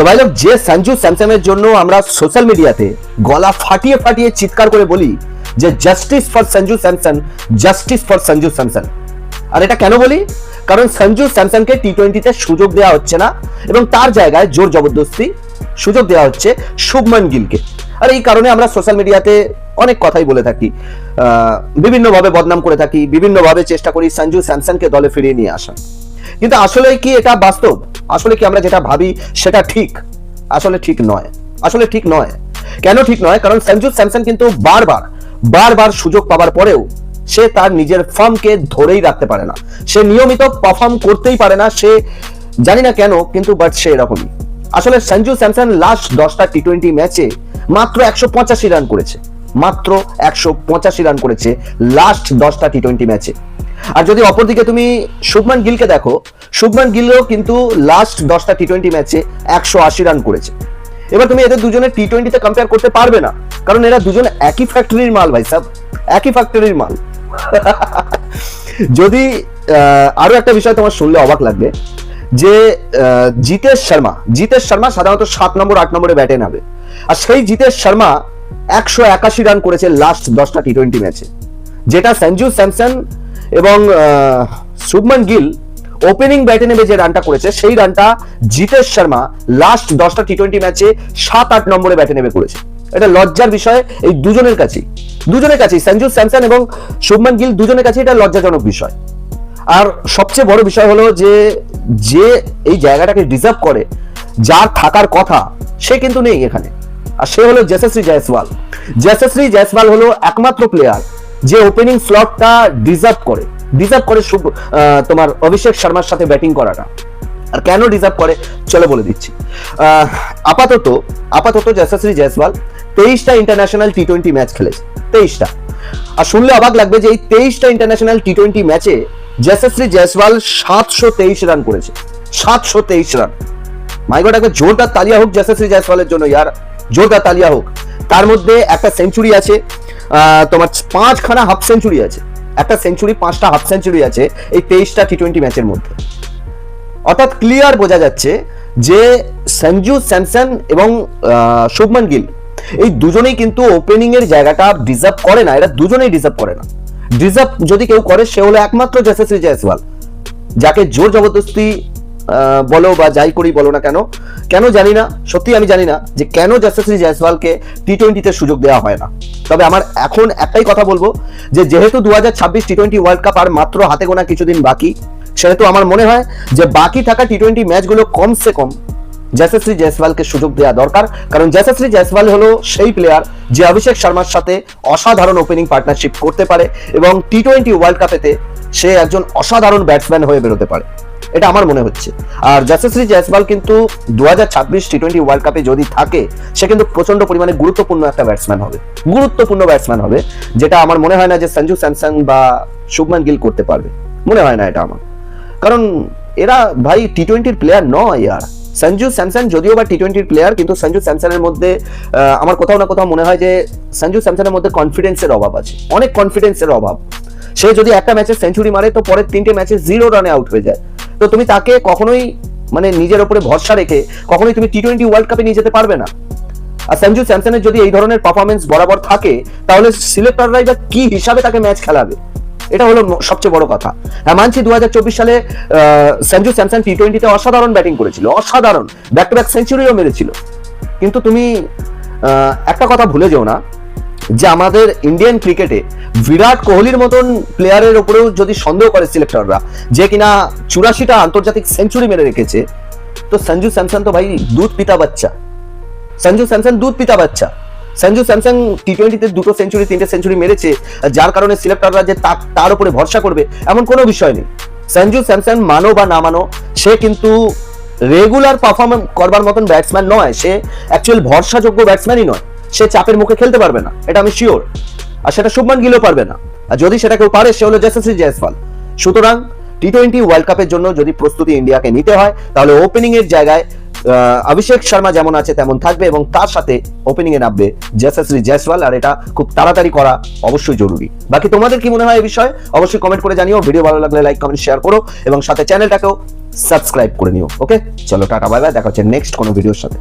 তো ভাই লোক, যে সঞ্জু স্যামসনের জন্য আমরা সোশ্যাল মিডিয়াতে গলা ফাটিয়ে ফাটিয়ে চিৎকার করে বলি যে justice for Sanju Samson, justice for Sanju Samson. আর এটা কেন বলি? কারণ সঞ্জু স্যামসনকে টি20তে সুযোগ দেওয়া হচ্ছে না এবং তার জায়গায় জোর জবরদস্তি সুযোগ দেওয়া হচ্ছে শুভমান গিলকে। আর এই কারণে আমরা সোশ্যাল মিডিয়াতে অনেক কথাই বলে থাকি, বিভিন্নভাবে বদনাম করে থাকি, বিভিন্নভাবে চেষ্টা করি সঞ্জু স্যামসনকে দলে ফিরিয়ে নিয়ে আসা। কিন্তু আসলে কি এটা বাস্তব? আসলে কি আমরা যেটা ভাবি সেটা ঠিক? আসলে ঠিক নয়, আসলে ঠিক নয়। কেন ঠিক নয়? কারণ সঞ্জু স্যামসন কিন্তু বারবার সুযোগ পাওয়ার পরেও সে তার নিজের ফর্মকে ধরেই রাখতে পারে না, সে নিয়মিত পারফর্ম করতেই পারে না। সে জানি না কেন, কিন্তু বাট সে এরকমই। আসলে সঞ্জু স্যামসন লাস্ট 10টা টি20 ম্যাচে মাত্র 185 রান করেছে, মাত্র 185 রান করেছে লাস্ট 10টা টি20 ম্যাচে। আর যদি অপরদিকে তুমি শুভমান গিলকে দেখো, শুভমান গিলও কিন্তু লাস্ট 10টা টি20 ম্যাচে 180 রান করেছে। এবার তুমি এদের দুজনের টি20তে কম্পেয়ার করতে পারবে না, কারণ এরা দুজন একই ফ্যাক্টরির মাল ভাই সাহেব, একই ফ্যাক্টরির মাল। যদি আরো একটা বিষয় তোমার শুনলে অবাক লাগবে যে জিতেশ শর্মা সাধারণত 7 নম্বর 8 নম্বরে ব্যাটে নামে, আর সেই জিতেশ শর্মা 181 রান করেছে লাস্ট 10টা টি20 ম্যাচে, যেটা সঞ্জু স্যামসন এবং শুভমান গিল ওপেনিং ব্যাটে নেমে যে রানটা করেছে সেই রানটা জিতেশ শর্মা লাস্ট 10টা টি20 ম্যাচে 7-8 নম্বরে ব্যাটে নেমে করেছে। এটা লজ্জার বিষয় এই দুজনের কাছেই সঞ্জু স্যামসন এবং শুভমান গিল দুজনের কাছে এটা লজ্জাজনক বিষয়। আর সবচেয়ে বড় বিষয় হলো যে এই জায়গাটাকে ডিজার্ভ করে, যার থাকার কথা, সে কিন্তু নেই এখানে। আর সে হলো যশস্বী জয়সওয়াল হলো একমাত্র প্লেয়ার যে ওপেনিং স্লটটা ডিজার্ভ করে তোমার অভিষেক শর্মার সাথে ব্যাটিং করাটা। আর কেন ডিজার্ভ করে চলো বলে দিচ্ছি। আপাতত যশস্বী জয়সওয়াল 23টা ইন্টারন্যাশনাল টি20 ম্যাচ খেলেছে, 23টা। আর শুনলে অবাক লাগবে যে এই 23টা ইন্টারন্যাশনাল টি20 ম্যাচে যশস্বী জয়সওয়াল 723 রান করেছে, 723 রান। মাই গড, একবার জোরদার তালিয়া হোক যশস্বী জয়সওয়ালের জন্য ইয়ার, জোরদার তালিয়া হোক। তার মধ্যে একটা সেঞ্চুরি আছে, তোমার 5খানা হাফ সেঞ্চুরি আছে, একটা সেঞ্চুরি 5টা হাফ সেঞ্চুরি আছে এই 23টা টি20 ম্যাচের মধ্যে। অর্থাৎ ক্লিয়ার বোঝা যাচ্ছে যে সঞ্জু স্যামসন এবং শুভমান গিল এই দুজনেই কিন্তু ওপেনিং এর জায়গাটা ডিজার্ভ করে না, এরা দুজনেই ডিজার্ভ করে না। ডিজার্ভ যদি কেউ করে সে হলো একমাত্র যশস্বী জয়সওয়াল, যাকে জোর জবরদস্তি বলো বা যাই করি বলো না কেন জানি না, সত্যি আমি জানি না যে কেন যশস্বী জয়সওয়ালকে টি20তে সুযোগ দেওয়া হয় না। তবে আমার এখন একটাই কথা বলবো যে যেহেতু 2026 টি20 ওয়ার্ল্ড কাপ আর মাত্র হাতে গোনা কিছুদিন বাকি, সেহেতু আমার মনে হয় যে বাকি থাকা টি20 ম্যাচগুলো কমসে কম যশস্বী জয়সওয়ালকে সুযোগ দেওয়া দরকার। কারণ যশস্বী জয়সওয়াল হলো সেই প্লেয়ার যে অভিষেক শর্মার সাথে অসাধারণ ওপেনিং পার্টনারশিপ করতে পারে এবং টি20 ওয়ার্ল্ড কাপেতে সে একজন অসাধারণ ব্যাটসম্যান হয়ে বেরোতে পারে, এটা আমার মনে হচ্ছে। আর যশস্বী জয়সওয়াল কিন্তু 2026 টি20 ওয়ার্ল্ড কাপে যদি থাকে, সে কিন্তু প্রচন্ড পরিমাণে গুরুত্বপূর্ণ একটা ব্যাটসম্যান হবে, যেটা আমার মনে হয় না যে সঞ্জু স্যামসন বা শুভমান গিল করতে পারবে, মনে হয় না এটা আমার। কারণ এরা ভাই টি20 প্লেয়ার নয় ইয়ার। সঞ্জু স্যামসন যদিও বা টি20 প্লেয়ার, কিন্তু সঞ্জু স্যামসনের মধ্যে আমার কোথাও না কোথাও মনে হয় যে সঞ্জু স্যামসনের মধ্যে কনফিডেন্সের অভাব আছে, অনেক কনফিডেন্সের অভাব। সে যদি একটা ম্যাচে সেঞ্চুরি মারে তো পরের 3টে ম্যাচে 0 রানে আউট হয়ে যায়। তো তুমি তাকে কখনোই মানে নিজের উপরে ভরসা রেখে কখনোই তুমি টি20 ওয়ার্ল্ড কাপে নিয়ে যেতে পারবে না। আর সঞ্জু স্যামসনের যদি এই ধরনের পারফরমেন্স বরাবর থাকে, তাহলে সিলেক্টররাই বা কি হিসাবে তাকে ম্যাচ খেলাবে, এটা হলো সবচেয়ে বড় কথা। হ্যাঁ মানছি 2024 সালে সঞ্জু স্যামসন টি20তে অসাধারণ ব্যাটিং করেছিল, অসাধারণ ব্যাক টু ব্যাক সেঞ্চুরিও মেরেছিল। কিন্তু তুমি একটা কথা ভুলে যেও না যে আমাদের ইন্ডিয়ান ক্রিকেটে বিরাট কোহলির মতন প্লেয়ারের উপরেও যদি সন্দেহ করে সিলেক্টররা যে কিনা 84টা আন্তর্জাতিক সেঞ্চুরি মেরে রেখেছে, তো সঞ্জু স্যামসন তো ভাই দুধ পিতা বাচ্চা। সঞ্জু স্যামসন টি20তে 2টো সেঞ্চুরি 3টে সেঞ্চুরি মেরেছে, যার কারণে সিলেক্টররা যে তার উপরে ভরসা করবে এমন কোনো বিষয় নেই। সঞ্জু স্যামসন মানো বা না মানো, সে কিন্তু রেগুলার পারফর্ম করবার মতন ব্যাটসম্যান নয়, সে অ্যাকচুয়াল ভরসাযোগ্য ব্যাটসম্যানই নয়। সে চাপের মুখে খেলতে পারবে না, এটা আমি শিওর। আর সেটা শুভমান গিলও পারবে না। আর যদি সেটা কেউ পারে সে হলো যশস্বী জয়সওয়াল। সুতরাং টি20 ওয়ার্ল্ড কাপের জন্য যদি প্রস্তুতি ইন্ডিয়াকে নিতে হয়, তাহলে ওপেনিং এর জায়গায় অভিষেক শর্মা যেমন আছে তেমন থাকবে এবং তার সাথে ওপেনিং এ নামবে যশস্বী জয়সওয়াল, আর এটা খুব তাড়াতাড়ি করা অবশ্যই জরুরি। বাকি তোমাদের কি মনে হয় এই বিষয়ে অবশ্যই কমেন্ট করে জানিও। ভিডিও ভালো লাগলে লাইক কমেন্ট শেয়ার করো এবং সাথে চ্যানেলটাকেও সাবস্ক্রাইব করে নিও। ওকে, চলো টাটা বাই বাই, দেখা হচ্ছে নেক্সট কোনো ভিডিওর সাথে।